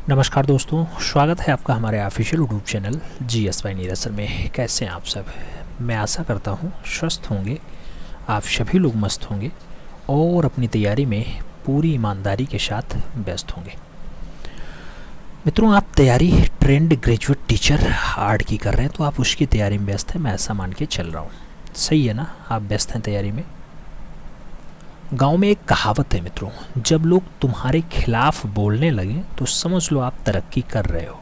नमस्कार दोस्तों, स्वागत है आपका हमारे official YouTube channel GSY Neeraj sir में। कैसे हैं आप सब? मैं आशा करता हूँ स्वस्थ होंगे, आप सभी लोग मस्त होंगे और अपनी तैयारी में पूरी ईमानदारी के साथ व्यस्त होंगे। मित्रों, आप तैयारी ट्रेंड ग्रेजुएट टीचर आर्ट की कर रहे हैं तो आप उसकी तैयारी में व्यस्त हैं, मैं ऐसा मान के चल रहा हूँ। सही है ना? आप व्यस्त हैं तैयारी में। गांव में एक कहावत है मित्रों, जब लोग तुम्हारे खिलाफ बोलने लगें तो समझ लो आप तरक्की कर रहे हो।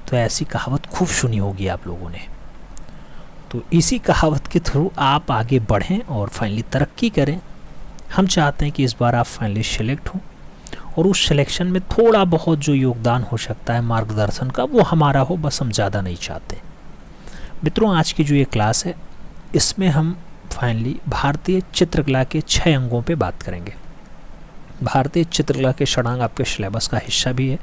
तो ऐसी कहावत खूब सुनी होगी आप लोगों ने। तो इसी कहावत के थ्रू आप आगे बढ़ें और फाइनली तरक्की करें। हम चाहते हैं कि इस बार आप फाइनली सिलेक्ट हों और उस सिलेक्शन में थोड़ा बहुत जो योगदान हो सकता है मार्गदर्शन का, वो हमारा हो, बस हम ज़्यादा नहीं चाहते। मित्रों, आज की जो ये क्लास है इसमें हम फाइनली भारतीय चित्रकला के 6 अंगों पे बात करेंगे। भारतीय चित्रकला के षडांग आपके सिलेबस का हिस्सा भी है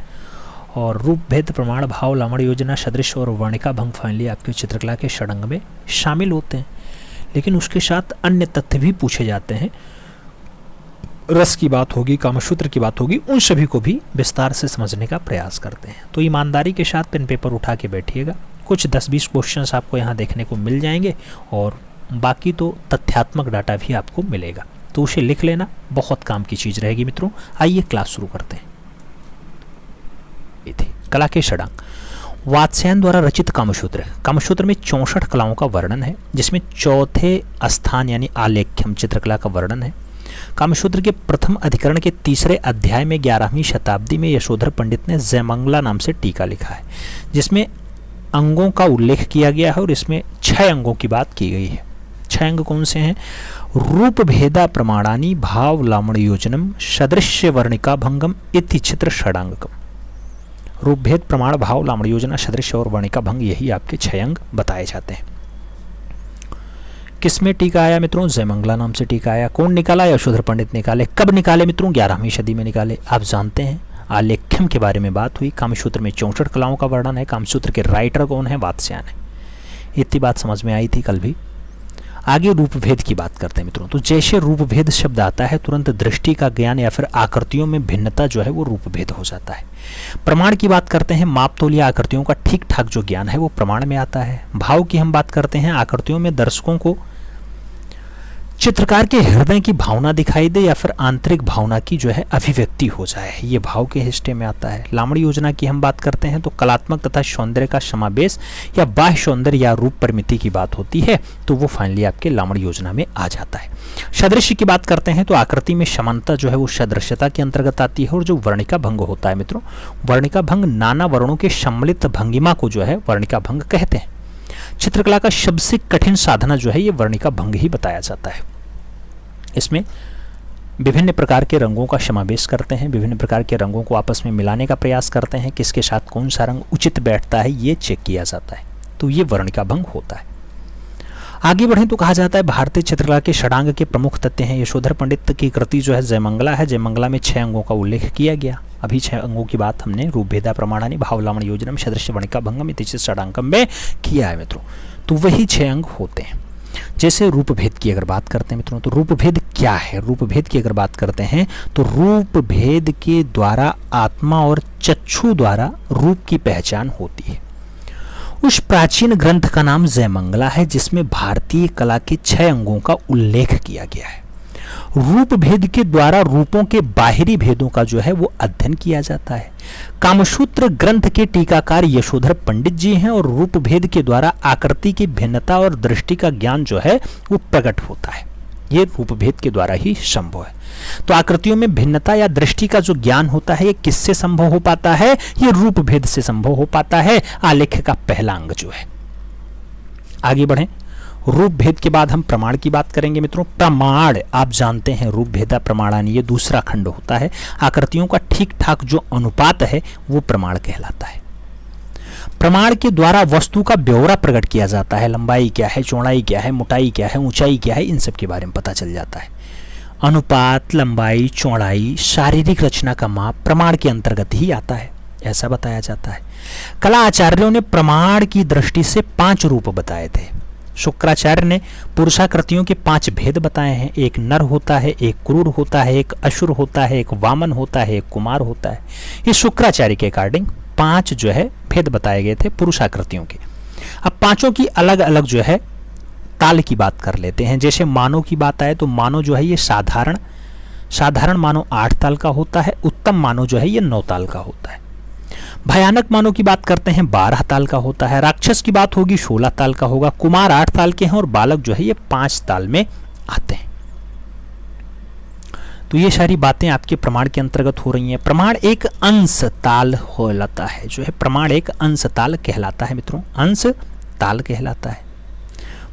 और रूप भेद प्रमाण भाव लावण योजना सदृश और वर्णिका भंग फाइनली आपके चित्रकला के षडंग में शामिल होते हैं। लेकिन उसके साथ अन्य तथ्य भी पूछे जाते हैं। रस की बात होगी, कामसूत्र की बात होगी, उन सभी को भी विस्तार से समझने का प्रयास करते हैं। तो ईमानदारी के साथ पेन पेपर उठा के बैठिएगा। कुछ 10-20 क्वेश्चंस आपको यहाँ देखने को मिल जाएंगे और बाकी तो तथ्यात्मक डाटा भी आपको मिलेगा, तो उसे लिख लेना, बहुत काम की चीज़ रहेगी। मित्रों, आइए क्लास शुरू करते हैं। कला के षडांग। वात्स्यायन द्वारा रचित कामसूत्र। कामसूत्र में 64 कलाओं का वर्णन है, जिसमें चौथे स्थान यानी आलेख्यम चित्रकला का वर्णन है। कामसूत्र के प्रथम अधिकरण के तीसरे अध्याय में 11वीं शताब्दी में यशोधर पंडित ने जयमंगला नाम से टीका लिखा है, जिसमें अंगों का उल्लेख किया गया है और इसमें 6 अंगों की बात की गई है। 6 अंग कौन से हैं? रूप भेदा प्रमाणानि भाव लावण योजनम सदृश्य वर्णिका भंगम इति चित्र षडांगकम। रूप भेद प्रमाण भाव लावण योजना सदृश्य और वर्णिका भंग, यही आपके 6 अंग बताए जाते हैं। किसमें टीका आया मित्रों? जयमंगला नाम से टीका आया। कौन निकाला? यशोधर पंडित निकाले। कब निकाले मित्रों? 11वीं सदी में निकाले। आप जानते हैं आलेख्यम के बारे में बात हुई। कामसूत्र में 64 कलाओं का वर्णन है। कामसूत्र के राइटर कौन है? वात्स्यायन है। इतनी बात समझ में आई थी कल भी। आगे रूप भेद की बात करते हैं मित्रों। तो जैसे रूप भेद शब्द आता है, तुरंत दृष्टि का ज्ञान या फिर आकृतियों में भिन्नता जो है वो रूप भेद हो जाता है। प्रमाण की बात करते हैं, माप तोल या आकृतियों का ठीक ठाक जो ज्ञान है वो प्रमाण में आता है। भाव की हम बात करते हैं, आकृतियों में दर्शकों को चित्रकार के हृदय की भावना दिखाई दे या फिर आंतरिक भावना की जो है अभिव्यक्ति हो जाए, ये भाव के हिस्से में आता है। लावण योजना की हम बात करते हैं तो कलात्मक तथा सौंदर्य का समावेश या बाह्य सौंदर्य या रूप परिमिति की बात होती है, तो वो फाइनली आपके लावण योजना में आ जाता है। सदृश्य की बात करते हैं तो आकृति में समानता जो है वो सदृश्यता के अंतर्गत आती है। और जो वर्णिका भंग होता है मित्रों, वर्णिका भंग नाना वर्णों के सम्मिलित भंगिमा को जो है वर्णिका भंग कहते हैं। चित्रकला का सबसे कठिन साधना जो है ये वर्णिका भंग ही बताया जाता है। इसमें विभिन्न प्रकार के रंगों का समावेश करते हैं, विभिन्न प्रकार के रंगों को आपस में मिलाने का प्रयास करते हैं, किसके साथ कौन सा रंग उचित बैठता है ये चेक किया जाता है, तो ये वर्णिका भंग होता है। आगे बढ़ें तो कहा जाता है भारतीय चित्रकला के षडांग के प्रमुख तथ्य हैं। यशोधर पंडित की कृति जो है जयमंगला है। जयमंगला में 6 अंगों का उल्लेख किया गया। अभी 6 अंगों की बात हमने रूप भेदा प्रमाणानि भाव लावण योजनम सदृश्य वर्णिका भंगम इति चित्र षडांगकम में किया है मित्रों। तो वही 6 अंग होते हैं। जैसे रूप भेद की अगर बात करते हैं मित्रों, तो रूप भेद क्या है? रूप भेद की अगर बात करते हैं तो रूप भेद के द्वारा आत्मा और चक्षु द्वारा रूप की पहचान होती है। उस प्राचीन ग्रंथ का नाम जयमंगला है, जिसमें भारतीय कला के 6 अंगों का उल्लेख किया गया है। रूप भेद के द्वारा रूपों के बाहरी भेदों का जो है वो अध्ययन किया जाता है। कामसूत्र ग्रंथ के टीकाकार यशोधर पंडित जी हैं और रूप भेद के द्वारा आकृति की भिन्नता और दृष्टि का ज्ञान जो है वो प्रकट होता है। ये रूप भेद के द्वारा ही संभव है। तो आकृतियों में भिन्नता या दृष्टि का जो ज्ञान होता है ये किससे संभव हो पाता है? ये रूप भेद से संभव हो पाता है। आलेख्य का पहला अंग जो है। आगे बढ़ें। रूप भेद के बाद हम प्रमाण की बात करेंगे मित्रों। प्रमाण आप जानते हैं रूप भेदा प्रमाणानि, ये दूसरा खंड होता है। आकृतियों का ठीक ठाक जो अनुपात है वो प्रमाण कहलाता है। प्रमाण के द्वारा वस्तु का ब्यौरा प्रकट किया जाता है। लंबाई क्या है, चौड़ाई क्या है, मोटाई क्या है, ऊंचाई क्या है, इन सब के बारे में पता चल जाता है। अनुपात, लंबाई, चौड़ाई, शारीरिक रचना का माप प्रमाण के अंतर्गत ही आता है, ऐसा बताया जाता है। कला आचार्यों ने प्रमाण की दृष्टि से 5 रूप बताए थे। शुक्राचार्य ने पुरुषाकृतियों के 5 भेद बताए हैं। एक नर होता है, एक क्रूर होता है, एक असुर होता है, एक वामन होता है, एक कुमार होता है। ये शुक्राचार्य के अकॉर्डिंग 5 जो है भेद बताए गए थे पुरुषाकृतियों के। अब पांचों की अलग अलग जो है ताल की बात कर लेते हैं। जैसे मानव की बात आए तो मानव जो है ये साधारण मानव 8 ताल का होता है। उत्तम मानव जो है ये 9 ताल का होता है। भयानक मानव की बात करते हैं 12 ताल का होता है। राक्षस की बात होगी 16 ताल का होगा। कुमार 8 ताल के हैं और बालक जो है ये 5 ताल में आते हैं। तो ये सारी बातें आपके प्रमाण के अंतर्गत हो रही हैं। प्रमाण एक अंश ताल कहलाता है, जो है प्रमाण एक अंश ताल कहलाता है मित्रों, अंश ताल कहलाता है।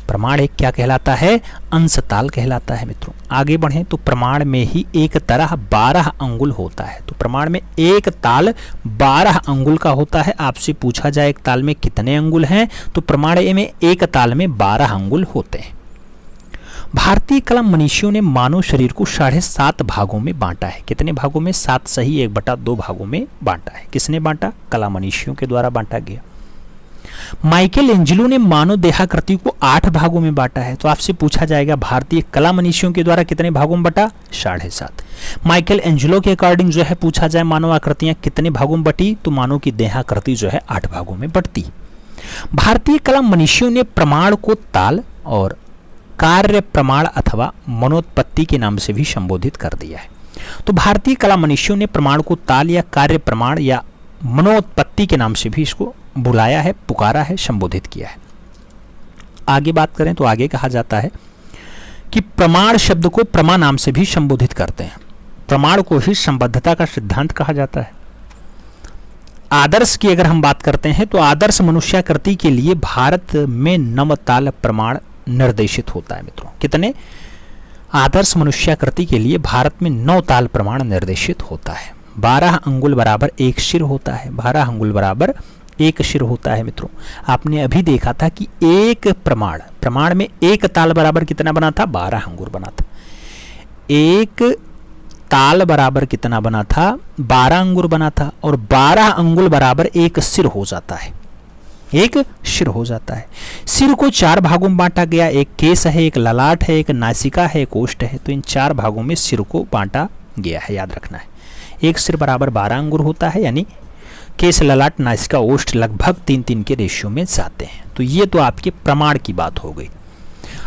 प्रमाण एक क्या कहलाता है? अंश ताल कहलाता है मित्रों। आगे बढ़ें तो प्रमाण में ही एक तरह 12 अंगुल होता है। तो प्रमाण में एक ताल 12 अंगुल का होता है। आपसे पूछा जाए एक ताल में कितने अंगुल हैं, तो प्रमाण में एक ताल में 12 अंगुल होते हैं। भारतीय कला मनीषियों ने मानव शरीर को 7.5 भागों में बांटा है। कितने भागों में? 7 सही 1/2 भागों में बांटा है। किसने बांटा? कला मनीषियों के द्वारा बांटा गया। माइकल एंजेलो ने मानव देहाकृति को 8 भागों में बांटा है। तो आपसे पूछा जाएगा भारतीय कला मनीषियों के द्वारा कितने भागों में बटा? 7.5। माइकल एंजेलो के अकॉर्डिंग जो है पूछा जाए मानव आकृतियां कितने भागों में बटी, तो मानव की देहाकृति जो है 8 भागों में बटती। भारतीय कला मनीषियों ने प्रमाण को ताल और कार्य प्रमाण अथवा मनोत्पत्ति के नाम से भी संबोधित कर दिया है। तो भारतीय कला मनीषियों ने प्रमाण को ताल या कार्य प्रमाण या मनोत्पत्ति के नाम से भी इसको बुलाया है, पुकारा है, संबोधित किया है। आगे बात करें तो आगे कहा जाता है कि प्रमाण शब्द को प्रमा नाम से भी संबोधित करते हैं। प्रमाण को ही संबद्धता का सिद्धांत कहा जाता है। आदर्श की अगर हम बात करते हैं तो आदर्श मनुष्याकृति के लिए भारत में 9 ताल प्रमाण निर्देशित होता है मित्रों। कितने? आदर्श मनुष्याकृति के लिए भारत में 9 ताल प्रमाण निर्देशित होता है। 12 अंगुल बराबर 1 सिर होता है। 12 अंगुल बराबर 1 सिर होता है मित्रों। आपने अभी देखा था कि एक प्रमाण में एक ताल बराबर कितना बना था? 12 अंगुल बना था। एक ताल बराबर कितना बना था? 12 अंगुल बना था। और 12 अंगुल बराबर 1 सिर हो जाता है। 1 सिर हो जाता है। सिर को 4 भागों में बांटा गया। एक केस है, एक ललाट है, एक नासिका है, एक ओष्ठ है। तो इन 4 भागों में सिर को बांटा गया है, याद रखना है। एक सिर बराबर 12 अंगुल होता है, यानी केस, ललाट, नासिका, ओष्ठ लगभग 3-3 के रेशियो में जाते हैं। तो ये तो आपके प्रमाण की बात हो गई।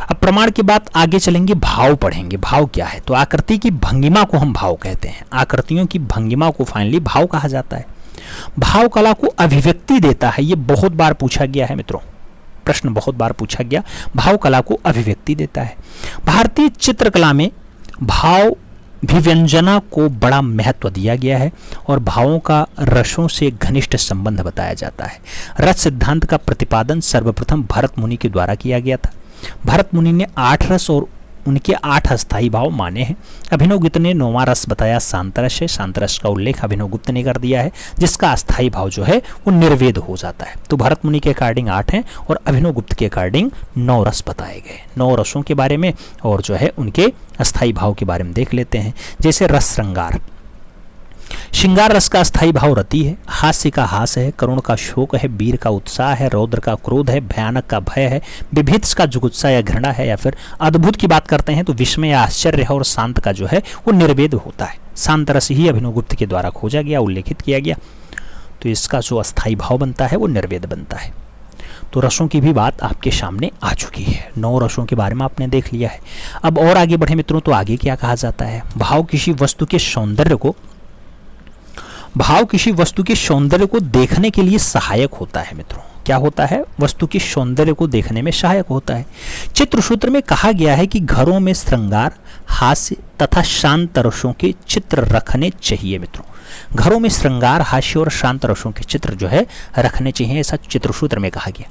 अब प्रमाण के बाद आगे चलेंगे, भाव पढ़ेंगे। भाव क्या है? तो आकृति की भंगिमा को हम भाव कहते हैं। आकृतियों की भंगिमा को फाइनली भाव कहा जाता है। भाव कला को अभिव्यक्ति देता है। ये बहुत बार पूछा गया है मित्रों, प्रश्न बहुत बार पूछा गया। भाव कला को अभिव्यक्ति देता है। भारतीय चित्रकला में भाव विव्यंजना को बड़ा महत्व दिया गया है और भावों का रसों से घनिष्ठ संबंध बताया जाता है। रस सिद्धांत का प्रतिपादन सर्वप्रथम भरत मुनि के द्वारा किया गया था। भरत मुनि ने 8 रस और उनके 8 अस्थायी भाव माने हैं। अभिनव गुप्त ने 9वां रस बताया शांत रस है। शांत रस का उल्लेख अभिनव गुप्त ने कर दिया है, जिसका अस्थायी भाव जो है वो निर्वेद हो जाता है। तो भरत मुनि के अकॉर्डिंग 8 हैं और अभिनव गुप्त के अकॉर्डिंग 9 रस बताए गए। 9 रसों के बारे में और जो है उनके अस्थायी भाव के बारे में देख लेते हैं। जैसे रस श्रृंगार, श्रृंगार रस का अस्थायी भाव रति है। हास्य का हास है। करुण का शोक है। वीर का उत्साह है। रौद्र का क्रोध है। भयानक का भय है। विभीत्स का जुगुप्सा या घृणा है। या फिर अद्भुत की बात करते हैं तो विस्मय या आश्चर्य है। और शांत का जो है वो निर्वेद होता है। शांत रस ही अभिनव गुप्त के द्वारा खोजा गया, उल्लेखित किया गया। तो इसका जो अस्थायी भाव बनता है वो निर्वेद बनता है। तो रसों की भी बात आपके सामने आ चुकी है। 9 रसों के बारे में आपने देख लिया है। अब और आगे बढ़े मित्रों तो आगे क्या कहा जाता है? भाव किसी वस्तु के सौंदर्य को देखने के लिए सहायक होता है मित्रों। क्या होता है? वस्तु के सौंदर्य को देखने में सहायक होता है। चित्रसूत्र में कहा गया है कि घरों में श्रृंगार, हास्य तथा शांत रसों के चित्र रखने चाहिए मित्रों। घरों में श्रृंगार, हास्य और शांत रसों के चित्र जो है रखने चाहिए, ऐसा चित्रसूत्र में कहा गया।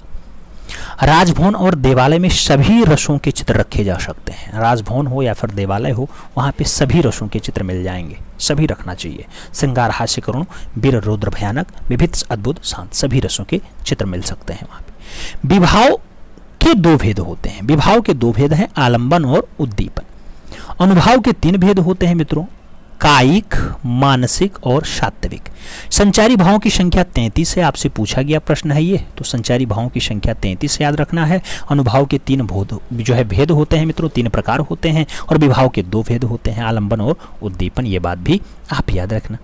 राजभवन और देवालय में सभी रसों के चित्र रखे जा सकते हैं। राजभवन हो या फिर देवालय हो, वहाँ पे सभी रसों के चित्र मिल जाएंगे, सभी रखना चाहिए। श्रृंगार, हास्य, करुण, वीर, रौद्र, भयानक, विभीत्स, अद्भुत, शांत, सभी रसों के चित्र मिल सकते हैं वहाँ पे। विभाव के 2 भेद होते हैं। विभाव के 2 भेद हैं, आलंबन और उद्दीपन। अनुभाव के 3 भेद होते हैं मित्रों, कायिक, मानसिक और सात्विक। संचारी भावों की संख्या 33 है। आपसे पूछा गया प्रश्न है ये, तो संचारी भावों की संख्या 33 याद रखना है। अनुभाव के 3 भेद होते हैं मित्रों, 3 प्रकार होते हैं, और विभाव के 2 भेद होते हैं, आलंबन और उद्दीपन। ये बात भी आप याद रखना।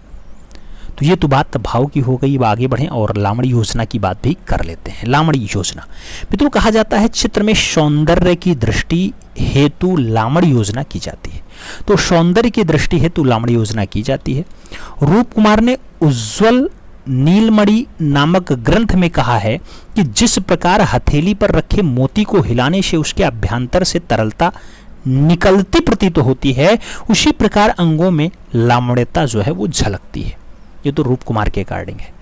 तो ये तो बात भाव की हो गई। अब आगे बढ़ें और लामड़ी योजना की बात भी कर लेते हैं। लामड़ी योजना मित्रों, कहा जाता है चित्र में सौंदर्य की दृष्टि हेतु लामड़ी योजना की जाती है। तो सौंदर्य की दृष्टि हेतु लामड़ी योजना की जाती है। रूप कुमार ने उज्ज्वल नीलमणि नामक ग्रंथ में कहा है कि जिस प्रकार हथेली पर रखे मोती को हिलाने से उसके अभ्यंतर से तरलता निकलती प्रतीत होती है, उसी प्रकार अंगों में लामड़ता जो है वो झलकती है। ये तो रूप कुमार के अकॉर्डिंग है।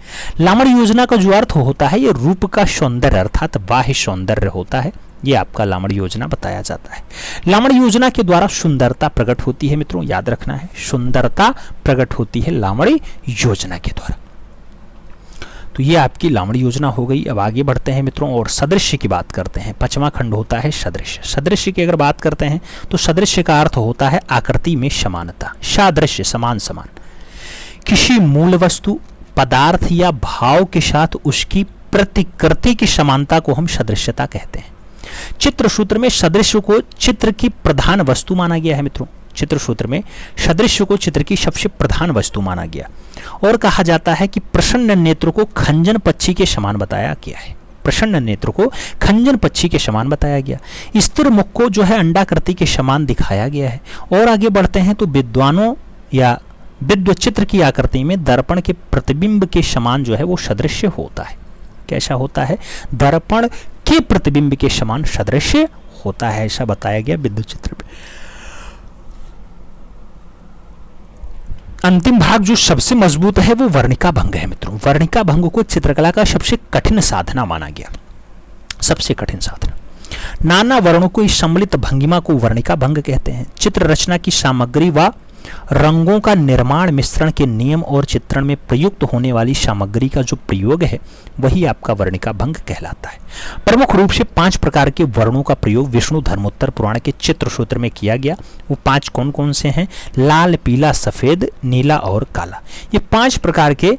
लामड़ी योजना का जो अर्थ होता है, ये रूप का सौंदर्य अर्थात बाह्य सौंदर्य होता है। ये आपका लामड़ी योजना बताया जाता है। लामड़ी योजना के द्वारा सुंदरता प्रकट होती है मित्रों, याद रखना है, सुंदरता प्रकट होती है लामड़ी योजना के द्वारा। तो ये आपकी लामड़ी योजना हो गई। अब आगे बढ़ते हैं मित्रों और सदृश्य की बात करते हैं। 5वां खंड होता है सदृश्य। सदृश्य की अगर बात करते हैं तो सदृश्य का अर्थ होता है आकृति में समानता, सादृश्य, समान समान। किसी मूल वस्तु, पदार्थ या भाव के साथ उसकी प्रतिकृति की समानता को हम सदृश्यता कहते हैं। चित्र सूत्र में सदृश्य को चित्र की प्रधान वस्तु माना गया है मित्रों। चित्र सूत्र में सदृश्य को चित्र की सबसे प्रधान वस्तु माना गया और कहा जाता है कि प्रसन्न नेत्र को खंजन पक्षी के समान बताया गया है। प्रसन्न नेत्र को खंजन पक्षी के समान बताया गया। स्थिर मुख को जो है अंडाकृति के समान दिखाया गया है। और आगे बढ़ते हैं तो विद्वानों या विद्व चित्र की आकृति में दर्पण के प्रतिबिंब के समान जो है वो सदृश्य होता है। कैसा होता है? दर्पण के प्रतिबिंब के समान सदृश्य होता है, ऐसा बताया गया विद्व चित्र में। अंतिम भाग जो सबसे मजबूत है वो वर्णिका भंग है मित्रों। वर्णिका भंग को चित्रकला का सबसे कठिन साधना माना गया, सबसे कठिन साधना। नाना वर्णों को इस सम्मिलित भंगिमा को वर्णिका भंग कहते हैं। चित्र रचना की सामग्री व रंगों का निर्माण, मिश्रण के नियम और चित्रण में प्रयुक्त होने वाली सामग्री का जो प्रयोग है वही आपका वर्णिका भंग कहलाता है। प्रमुख रूप से 5 प्रकार के वर्णों का प्रयोग विष्णु धर्मोत्तर पुराण के चित्र सूत्र में किया गया। वो 5 कौन कौन से हैं? लाल, पीला, सफेद, नीला और काला। ये 5 प्रकार के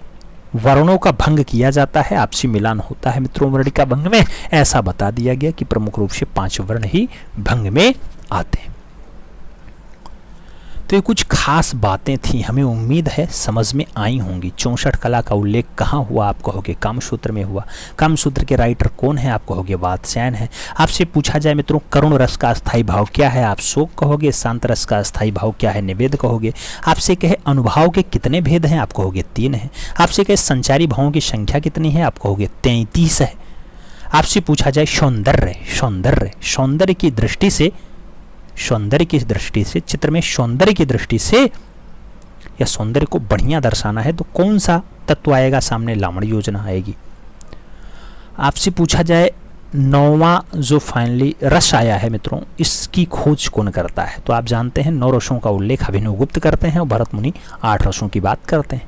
वर्णों का भंग किया जाता है, आपसी मिलान होता है मित्रों वर्णिका भंग में। ऐसा बता दिया गया कि प्रमुख रूप से 5 वर्ण ही भंग में आते हैं। तो ये कुछ खास बातें थी, हमें उम्मीद है समझ में आई होंगी। 64 कला का उल्लेख कहाँ हुआ? आप कहोगे कामसूत्र में हुआ। कामसूत्र के राइटर कौन है? आप कहोगे वात्स्यायन है। आपसे पूछा जाए मित्रों करुण रस का अस्थायी भाव क्या है? आप शोक कहोगे। शांत रस का अस्थायी भाव क्या है? निवेद कहोगे। आपसे कहे अनुभाव के कितने भेद हैं? आप कहोगे 3 हैं। आपसे कहे संचारी भावों की संख्या कितनी है? आप कहोगे 33 है। आपसे पूछा जाए सौंदर्य, सौंदर्य, सौंदर्य की दृष्टि से, सौंदर्य की दृष्टि से, चित्र में सौंदर्य की दृष्टि से या सौंदर्य को बढ़िया दर्शाना है तो कौन सा तत्व आएगा सामने? लामड़ी योजना आएगी। आपसे पूछा जाए 9वां जो फाइनली रस आया है मित्रों, इसकी खोज कौन करता है? तो आप जानते हैं 9 रसों का उल्लेख अभिनव गुप्त करते हैं और भरत मुनि 8 रसों की बात करते हैं।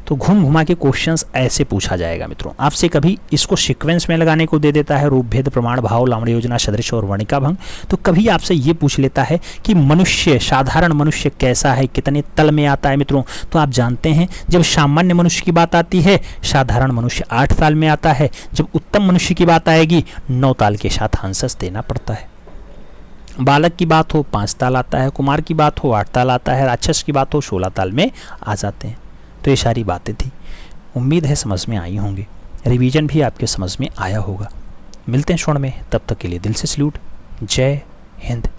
तो घूम घुमा के क्वेश्चंस ऐसे पूछा जाएगा मित्रों। आपसे कभी इसको सीक्वेंस में लगाने को दे देता है, रूप भेद, प्रमाण, भाव, लामड़ी योजना, सदृश और वर्णिका भंग। तो कभी आपसे ये पूछ लेता है कि मनुष्य, साधारण मनुष्य कैसा है, कितने तल में आता है मित्रों? तो आप जानते हैं जब सामान्य मनुष्य की बात आती है साधारण मनुष्य 8 ताल में आता है। जब उत्तम मनुष्य की बात आएगी 9 ताल के साथ हंसस देना पड़ता है। बालक की बात हो 5 ताल आता है, कुमार की बात हो 8 ताल आता है, राक्षस की बात हो 16 ताल में आ जाते हैं। तो ये सारी बातें थी, उम्मीद है समझ में आई होंगी। रिवीजन भी आपके समझ में आया होगा। मिलते हैं क्षण में, तब तक के लिए दिल से सल्यूट। जय हिंद।